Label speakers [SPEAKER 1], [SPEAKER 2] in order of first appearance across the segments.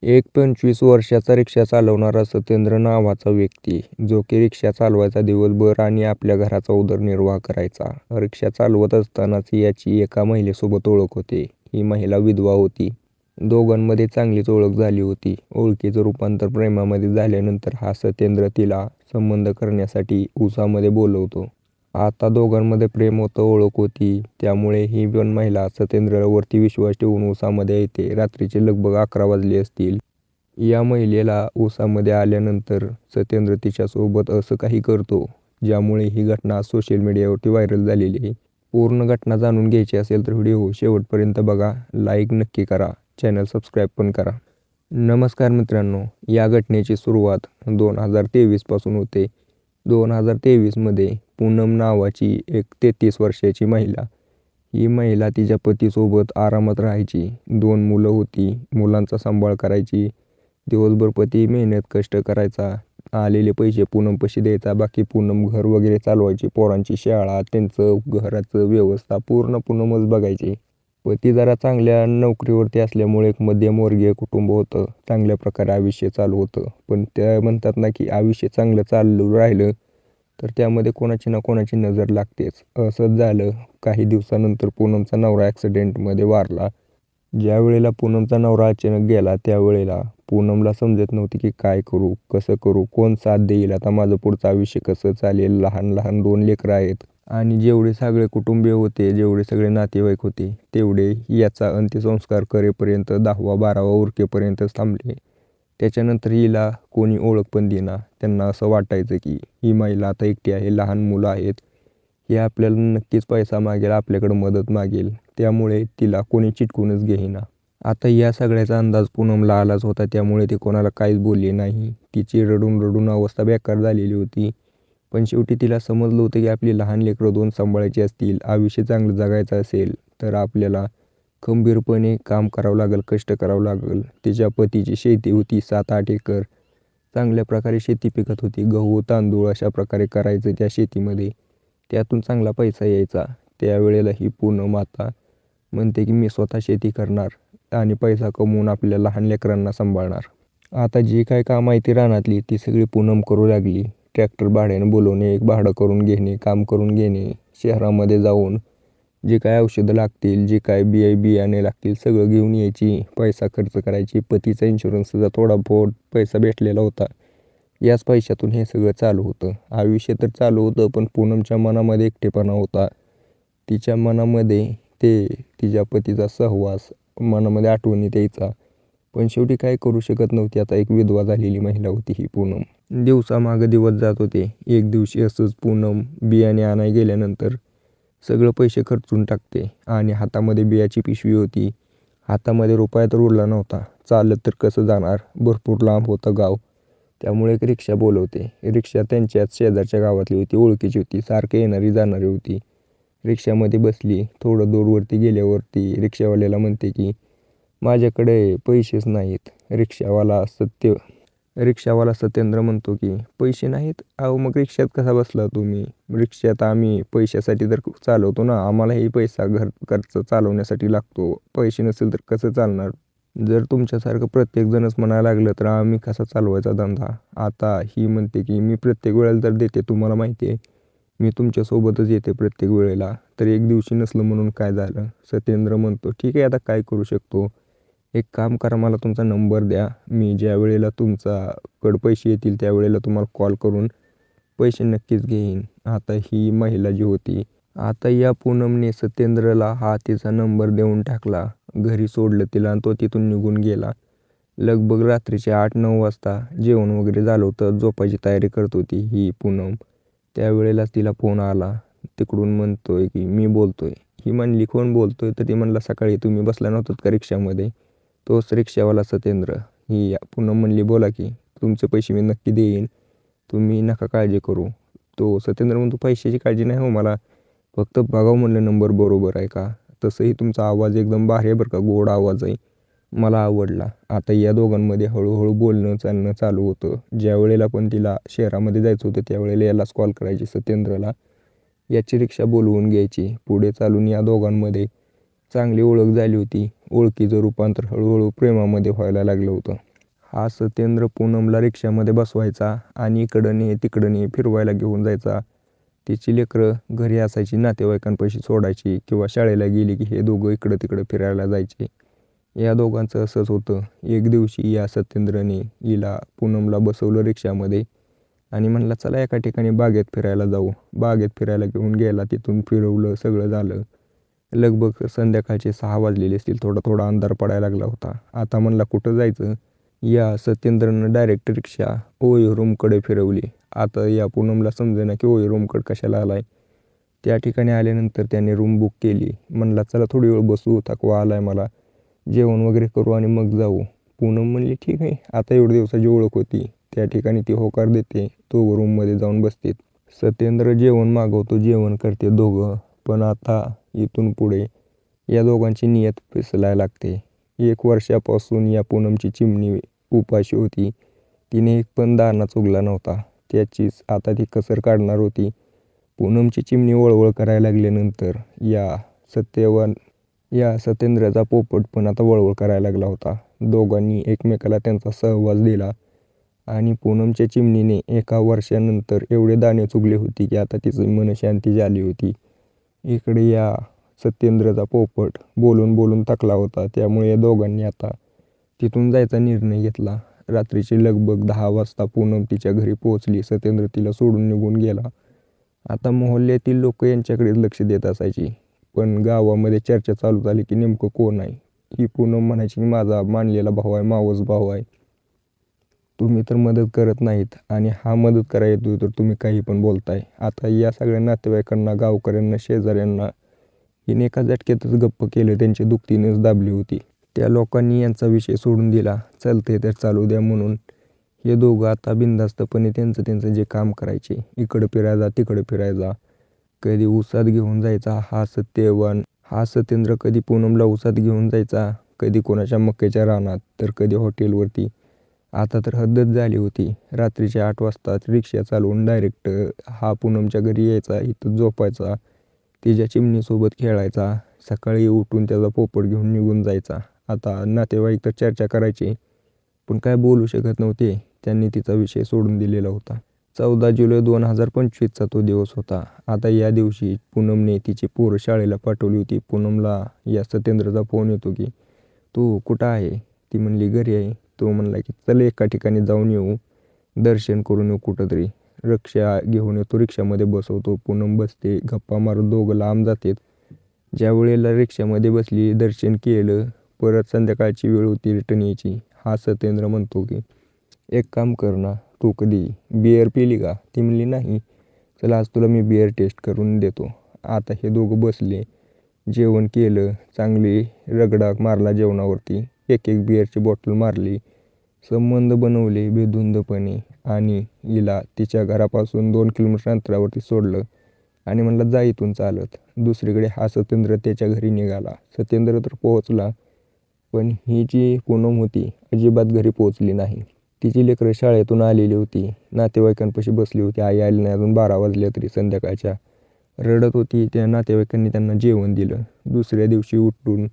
[SPEAKER 1] एक 25 वर्षाचा रिक्षा चालवणारा सत्येंद्र नावाचा व्यक्ती, जो की रिक्षा चालवायचा दिवसभर आणि आपल्या घराचा उदरनिर्वाह करायचा. रिक्षा चालवत असतानाच याची एका महिलेसोबत ओळख होते. ही महिला विधवा होती. दोघांमध्ये चांगलीच ओळख झाली होती. ओळखीचं रूपांतर प्रेमामध्ये झाल्यानंतर हा सत्येंद्र तिला संबंध करण्यासाठी उसामध्ये बोलवतो. आता दोघांमध्ये प्रेम होतं, ओळख होती. त्यामुळे ही पण महिला सत्येंद्रवरती विश्वास ठेवून उसामध्ये येते. रात्रीचे लगभग 11 वाजले असतील. या महिलेला उसामध्ये आल्यानंतर सत्येंद्र तिच्यासोबत असं काही करतो, ज्यामुळे ही घटना सोशल मीडियावरती व्हायरल झालेली आहे. पूर्ण घटना जाणून घ्यायची असेल तर व्हिडिओ शेवटपर्यंत बघा. लाईक नक्की करा. चॅनल सबस्क्राईब पण करा. नमस्कार मित्रांनो, या घटनेची सुरुवात 2023 पासून होते. 2023मध्ये पूनम नावाची एक 33 वर्षाची महिला, ही महिला तिच्या पतीसोबत आरामात राहायची. 2 मुलं होती. मुलांचा सांभाळ करायची. दिवसभर पती मेहनत कष्ट करायचा. आलेले पैसे पूनमपाशी द्यायचा. बाकी पूनम घर वगैरे चालवायची. पोरांची शाळा, त्यांचं घराचं व्यवस्था पूर्ण पूनमच बघायची. पती जरा चांगल्या नोकरीवरती असल्यामुळे एक मध्यमवर्गीय कुटुंब होतं. चांगल्या प्रकारे आयुष्य चालू होतं. पण त्या म्हणतात ना की आयुष्य चांगलं चालू राहिलं तर त्यामध्ये कोणाची ना कोणाची नजर लागतेच. असंच झालं. काही दिवसानंतर पूनमचा नवरा ॲक्सिडेंटमध्ये वारला. ज्या वेळेला पूनमचा नवरा अचानक गेला, त्यावेळेला पूनमला समजत नव्हती की काय करू, कसं करू, कोण साथ देईल, आता माझं पुढचं आयुष्य कसं चालेल. लहान लहान 2 लेकरं आहेत आणि जेवढे सगळे कुटुंबीय होते, जेवढे सगळे नातेवाईक होते, तेवढे याचा अंत्यसंस्कार करेपर्यंत 10वा-12वा उरकेपर्यंतच थांबले. त्याच्यानंतर हिला कोणी ओळख पण देईना. त्यांना असं वाटायचं की ही महिला आता एकटी आहे, लहान मुलं आहेत, ही आपल्याला नक्कीच पैसा मागेल, आपल्याकडं मदत मागेल. त्यामुळे तिला कोणी चिटकूनच घेईना. आता या सगळ्याचा अंदाज पूनमला आलाच होता. त्यामुळे ती कोणाला काहीच बोलली नाही. तिची रडून रडून अवस्था बेकार झालेली होती. पण शेवटी तिला समजलं होतं की आपली लहान लेकरं 2 सांभाळायची असतील, आयुष्य चांगलं जगायचं असेल तर आपल्याला खंबीरपणे काम करावं लागेल, कष्ट करावं लागेल. तिच्या पतीची शेती होती 7-8 एकर. चांगल्या प्रकारे शेती पिकत होती. गहू, तांदूळ अशा प्रकारे करायचं त्या शेतीमध्ये. त्यातून चांगला पैसा यायचा. त्यावेळेला ही पूनम आता म्हणते की मी स्वतः शेती करणार आणि पैसा कमवून आपल्या लहान लेकरांना सांभाळणार. आता जी काय कामं आहे ती रानातली, ती सगळी पूनम करू लागली. ट्रॅक्टर भाड्याने बोलवणे, भाडं करून घेणे, काम करून घेणे, शहरामध्ये जाऊन जे काय औषधं लागतील, जे काय बियाणे लागतील सगळं घेऊन यायची, पैसा खर्च करायची. पतीचा इन्शुरन्सचा थोडा बहुत पैसा भेटलेला होता. याच पैशातून हे सगळं चालू होतं. आयुष्य तर चालू होतं, पण पूनमच्या मनामध्ये एकटेपणा होता. तिच्या मनामध्ये तिच्या पतीचा सहवास, मनामध्ये आठवणी यायचा. पण शेवटी काय करू शकत नव्हती. आता एक विधवा झालेली महिला होती ही पूनम. दिवसामागं दिवस जात होते. एक दिवशी असंच पूनम बियाणे आणायला गेल्यानंतर सगळं पैसे खर्चून टाकते आणि हातामध्ये बियाची पिशवी होती. हातामध्ये रुपया तर उरला नव्हता. चालत तर कसं जाणार, भरपूर लांब होतं गाव. त्यामुळे एक रिक्षा बोलवते. रिक्षा त्यांच्याच शेजारच्या गावातली होती, ओळखीची होती, सारखी येणारी जाणारी होती. रिक्षामध्ये बसली. थोडं दूरवरती गेल्यावरती रिक्षावाल्याला म्हणते की माझ्याकडे पैसेच नाहीत. रिक्षावाला सत्येंद्र म्हणतो की पैसे नाहीत? अहो मग रिक्षात कसा बसला तुम्ही? रिक्षात आम्ही पैशासाठी तर चालवतो ना, आम्हालाही पैसा घर खर्च चालवण्यासाठी लागतो. पैसे नसेल तर कसं चालणार? जर तुमच्यासारखं प्रत्येकजणच म्हणायला लागलं तर आम्ही कसा चालवायचा धंदा? आता ही म्हणते की मी प्रत्येक वेळेला तर देते, तुम्हाला माहिती आहे मी तुमच्यासोबतच येते प्रत्येक वेळेला. तर एक दिवशी नसलं म्हणून काय झालं? सत्येंद्र म्हणतो ठीक आहे, आता काय करू शकतो? एक काम करा, मला तुमचा नंबर द्या. मी ज्या वेळेला तुमच्याकडं पैसे येतील त्यावेळेला तुम्हाला कॉल करून पैसे नक्कीच घेईन. आता ही महिला जी होती, आता या पूनमने सत्येंद्रला हा तिचा नंबर देऊन टाकला. घरी सोडलं तिला आणि तो तिथून निघून गेला. लगभग रात्रीचे 8-9 वाजता जेवण वगैरे झालं होतं. झोपायची तयारी करत होती ही पूनम. त्यावेळेलाच तिला फोन आला. तिकडून म्हणतोय की मी बोलतोय. ही म्हणली कोण बोलतोय? तर ती म्हणला सकाळी तुम्ही बसला नव्हतात का रिक्षामध्ये? तोच रिक्षावाला सत्येंद्र. ही पूनम म्हणली बोला की तुमचे पैसे मी नक्की देईन, तुम्ही नका काळजी करू. तो सत्येंद्र म्हणतो पैशाची काळजी नाही हो मला, फक्त बघावं म्हणलं नंबर बरोबर आहे का. तसंही तुमचा आवाज एकदम भारी आहे बरं का, गोड आवाज आहे, मला आवडला. आता या दोघांमध्ये हळूहळू बोलणं चालणं चालू होतं. ज्या वेळेला पण तिला शहरामध्ये जायचं होतं त्यावेळेला यालाच कॉल करायची सत्येंद्रला. याची रिक्षा बोलवून घ्यायची. पुढे चालून या दोघांमध्ये चांगली ओळख झाली होती. ओळखीचं रूपांतर हळूहळू प्रेमामध्ये व्हायला लागलं होतं. हा सत्येंद्र पूनमला रिक्षामध्ये बसवायचा आणि इकडं ने तिकडं ने फिरवायला घेऊन जायचा. तिची लेकरं घरी असायची, नातेवाईकांपाशी सोडायची किंवा शाळेला गेली की हे दोघं इकडं तिकडं फिरायला जायचे. या दोघांचं असंच होतं. एक दिवशी या सत्येंद्रने हिला पूनमला बसवलं रिक्षामध्ये आणि म्हणला चला एका ठिकाणी बागेत फिरायला जाऊ. बागेत फिरायला घेऊन गेला, तिथून फिरवलं, सगळं झालं. लगभग संध्याकाळचे 6 वाजलेले असतील, थोडा थोडा अंधार पडायला लागला होता. आता म्हणला कुठं जायचं. या सत्येंद्रनं डायरेक्ट रिक्षा ओयो रूमकडे फिरवली. आता या पूनमला समजेना की ओयो रूमकडे कशाला आलाय. त्या ठिकाणी आल्यानंतर त्याने रूम बुक केली. म्हणला चला थोडी वेळ बसू, थकवा आलाय मला, जेवण वगैरे करू आणि मग जाऊ. पूनम म्हणली ठीक आहे. आता एवढ्या दिवसाची ओळख होती. त्या ठिकाणी ती होकार देते. दोघं रूममध्ये जाऊन बसतात. सत्येंद्र जेवण मागवतो, जेवण करते दोघं. पण आता इथून पुढे या दोघांची नियत फिसलायला लागते. 1 वर्षापासून या पूनमची चिमणी उपाशी होती. तिने एक पण दाणा चुकला नव्हता. त्याचीच आता ती कसर काढणार होती. पूनमची चिमणी वळवळ करायला लागल्यानंतर या सत्येंद्रचा पोपट पण आता वळवळ करायला लागला होता. दोघांनी एकमेकाला त्यांचा सहवास दिला आणि पूनमच्या चिमणीने 1 वर्षानंतर एवढे दाणे चुकले होते की आता तिची मनशांती झाली होती. इकडे या सत्येंद्रचा पोपट बोलून बोलून थकला होता. त्यामुळे या दोघांनी आता तिथून जायचा निर्णय घेतला. रात्रीचे लगभग 10 वाजता पूनम तिच्या घरी पोहोचली. सत्येंद्र तिला सोडून निघून गेला. आता मोहल्ल्यातील लोक यांच्याकडे लक्ष देत असायची. पण गावामध्ये चर्चा चालू झाली की नेमकं कोण आहे. ही पूनम म्हणायची की माझा मानलेला भाऊ आहे, मावस भाऊ आहे. तुम्ही तर मदत करत नाहीत आणि हा मदत करायला येतोय तर तुम्ही काही पण बोलताय. आता या सगळ्या नातेवाईकांना, गावकऱ्यांना, शेजाऱ्यांना हिने एका झटक्यातच गप्प केलं. त्यांची दुखतीनेच दाबली होती. त्या लोकांनी यांचा विषय सोडून दिला. चालतंय तर चालू द्या म्हणून हे दोघं आता बिनधास्तपणे त्यांचं जे काम करायचे. इकडं फिरायचा, तिकडं फिरायचा. कधी उसात घेऊन जायचा हा सत्येंद्र, कधी पूनमला उसात घेऊन जायचा, कधी कोणाच्या मक्याच्या रानात, तर कधी हॉटेलवरती. आता तर हद्दच झाली होती. रात्रीच्या 8 वाजता रिक्षा चालवून डायरेक्ट हा पूनमच्या घरी यायचा, इथं झोपायचा, तिच्या चिमणीसोबत खेळायचा, सकाळी उठून त्याचा पोपट घेऊन निघून जायचा. आता नातेवाईक तर चर्चा करायचे पण काय बोलू शकत नव्हते. त्यांनी तिचा विषय सोडून दिलेला होता. 14 जुलै 2025चा तो दिवस होता. आता या दिवशी पूनमने तिची पोरं शाळेला पाठवली होती. पूनमला या सत्येंद्रचा फोन येतो की तू कुठं आहे. ती म्हणली घरी आहे. तो म्हणला की चल एका ठिकाणी जाऊन येऊ, दर्शन करून येऊ कुठंतरी. रिक्षा घेऊन येतो, रिक्षामध्ये बसवतो. पूनम बसते, गप्पा मारून दोघं लांब जातात. ज्या वेळेला रिक्षामध्ये बसली, दर्शन केलं, परत संध्याकाळची वेळ होती रिटर्न यायची. हा सत्येंद्र म्हणतो की एक काम कर ना, तू कधी बिअर पिली का. ती म्हणली नाही. चला आज तुला मी बिअर टेस्ट करून देतो. आता हे दोघं बसले, जेवण केलं, चांगली रगडा मारला जेवणावरती, एक एक बिअरची बॉटल मारली, संबंध बनवले बेधुंदपणे आणि हिला तिच्या घरापासून 2 किलोमीटर अंतरावरती सोडलं आणि म्हणलं जा इथून चालत. दुसरीकडे हा सत्येंद्र त्याच्या घरी निघाला. सत्येंद्र तर पोहोचला पण ही जी पूनम होती अजिबात घरी पोहोचली नाही. तिची लेकरं शाळेतून आलेली होती, नातेवाईकांपाशी बसली होती. आई आली नाही अजून, 12 वाजले तरी संध्याकाळच्या. रडत होती. त्या नातेवाईकांनी त्यांना जेवण दिलं. दुसऱ्या दिवशी उठून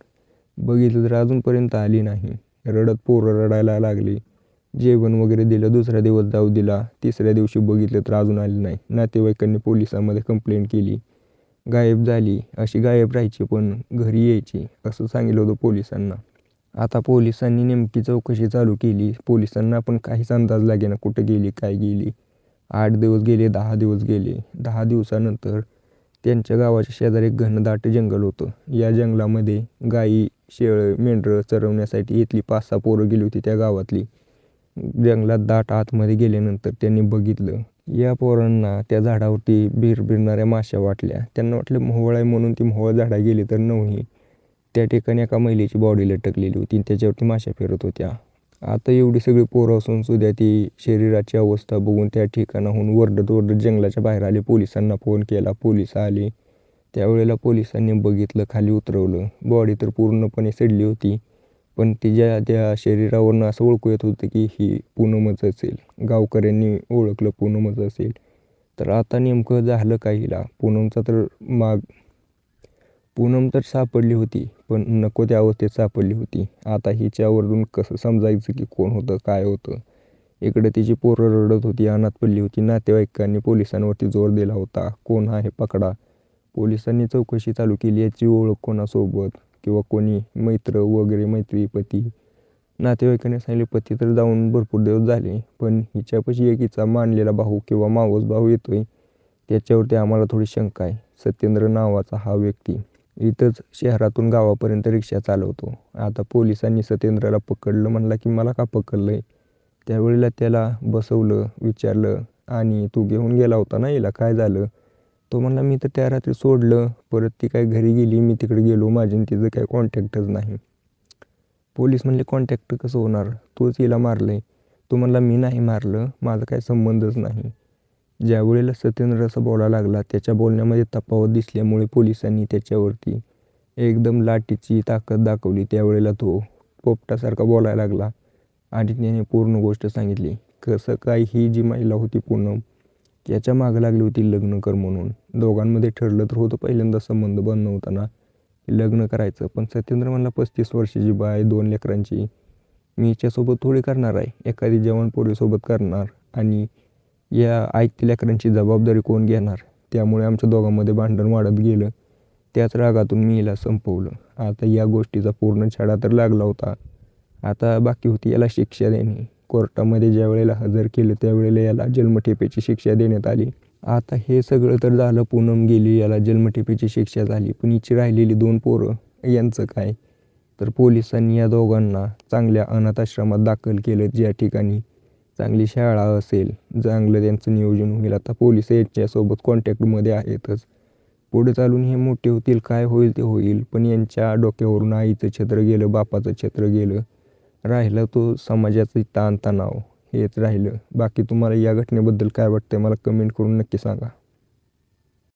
[SPEAKER 1] बघितलं तर अजूनपर्यंत आली नाही. रडत पोरं रडायला लागली. जेवण वगैरे दिलं, दुसरा दिवस जाऊ दिला. तिसऱ्या दिवशी बघितलं तर अजून आली नाही. नातेवाईकांनी पोलिसांमध्ये कंप्लेंट केली. गायब झाली, अशी गायब राहायची पण घरी यायची असं सांगितलं होतं पोलिसांना. आता पोलिसांनी नेमकी चौकशी चालू केली. पोलिसांना पण काहीच अंदाज लागेना कुठं गेली, काय गेली. 8 दिवस गेले, 10 दिवस गेले. 10 दिवसानंतर त्यांच्या गावाच्या शेजारी एक घनदाट जंगल होतं. या जंगलामध्ये गाई, शेळं, मेंढरं चरवण्यासाठी इथली 5-6 पोरं गेली होती त्या गावातली. जंगलात दाट आतमध्ये गेल्यानंतर त्यांनी बघितलं या पोरांना त्या झाडावरती भिरभिरणाऱ्या माश्या वाटल्या. त्यांना वाटलं मोहोळ आहे म्हणून ती मोहोळ झाडा गेली तर नव्हती. त्या ठिकाणी एका महिलेची बॉडी लटकलेली होती आणि त्याच्यावरती माश्या फिरत होत्या. आता एवढी सगळी पोरं असून सुद्धा ती शरीराची अवस्था बघून त्या ठिकाणाहून ओरडत ओरडत जंगलाच्या बाहेर आले. पोलिसांना फोन केला, पोलीस आले. त्यावेळेला पोलिसांनी बघितलं, खाली उतरवलं. बॉडी तर पूर्णपणे सडली होती पण तिच्या त्या शरीरावरनं असं ओळखू येत होतं की ही पूनमच असेल. गावकऱ्यांनी ओळखलं पूनमच असेल. तर आता नेमकं झालं काय हिला. पूनम तर सापडली होती, पण नको त्या अवस्थेत सापडली होती. आता हिच्यावरून कसं समजायचं की कोण होतं, काय होतं? इकडे तिची पोरं रडत होती, अनाथ पडली होती. नातेवाईकांनी पोलिसांवरती जोर दिला होता, कोण आहे पकडा. पोलिसांनी चौकशी चालू केली, याची ओळख कोणासोबत किंवा कोणी मित्र वगैरे, मैत्री, पती. नातेवाईकांनी सांगितले पती तर जाऊन भरपूर दिवस झाले, पण हिच्यापाशी एक हिचा मानलेला भाऊ किंवा मावस भाऊ येतोय, त्याच्यावरती आम्हाला थोडी शंका आहे. सत्येंद्र नावाचा हा व्यक्ती इथंच शहरातून गावापर्यंत रिक्षा चालवतो. आता पोलिसांनी सत्येंद्रला पकडलं, म्हणला की मला का पकडलंय? त्यावेळेला त्याला बसवलं, विचारलं, आणि तू घेऊन गेला होता ना हिला, काय झालं? तो म्हणला मी तर त्या रात्री सोडलं, परत ती काय घरी गेली, मी तिकडे गेलो, माझी आणि तिचं काही कॉन्टॅक्टच नाही. पोलीस म्हणले कॉन्टॅक्ट कसं होणार? तूच हिला मारलंय. तो म्हणला मी नाही मारलं, माझा काही संबंधच नाही. ज्यावेळेला सत्येंद्र असं बोलायला लागला, त्याच्या बोलण्यामध्ये तफावत दिसल्यामुळे पोलिसांनी त्याच्यावरती एकदम लाठीची ताकद दाखवली. त्यावेळेला तो पोपटासारखा बोलायला लागला आणि त्याने पूर्ण गोष्ट सांगितली. कसं काय ही जी महिला होती पूनम, त्याच्या मागं लागली होती लग्न कर म्हणून. दोघांमध्ये ठरलं तर होतं पहिल्यांदा संबंध बनवताना लग्न करायचं, पण सत्येंद्र म्हणला 35 वर्षाची बाय, 2 लेकरांची, मी हिच्यासोबत थोडी करणार आहे, एखादी जवान पोरीसोबत करणार, आणि या ऐकती लेकरांची जबाबदारी कोण घेणार? त्यामुळे आमच्या दोघांमध्ये भांडण वाढत गेलं. त्याच रागातून मी हिला संपवलं. आता या गोष्टीचा पूर्ण छडा तर लागला होता. आता बाकी होती याला शिक्षा देणे. कोर्टामध्ये ज्या वेळेला हजर केलं त्यावेळेला याला जन्मठेपेची शिक्षा देण्यात आली. आता हे सगळं तर झालं, पूनम गेली, याला जन्मठेपेची शिक्षा झाली, पण हिची राहिलेली 2 पोरं, यांचं काय? तर पोलिसांनी या दोघांना चांगल्या अनाथ आश्रमात दाखल केलं, ज्या ठिकाणी चांगली शाळा असेल, चांगलं त्यांचं नियोजन होईल. आता पोलिस यांच्यासोबत कॉन्टॅक्टमध्ये आहेतच. पुढे चालून हे मोठे होतील, काय होईल ते होईल, पण यांच्या डोक्यावरून आईचं छत्र गेलं, बापाचं छत्र गेलं. राहिलं तो समाजाचं ताणतणाव, हेच राहिलं. बाकी तुम्हाला या घटनेबद्दल काय वाटतं मला कमेंट करून नक्की सांगा.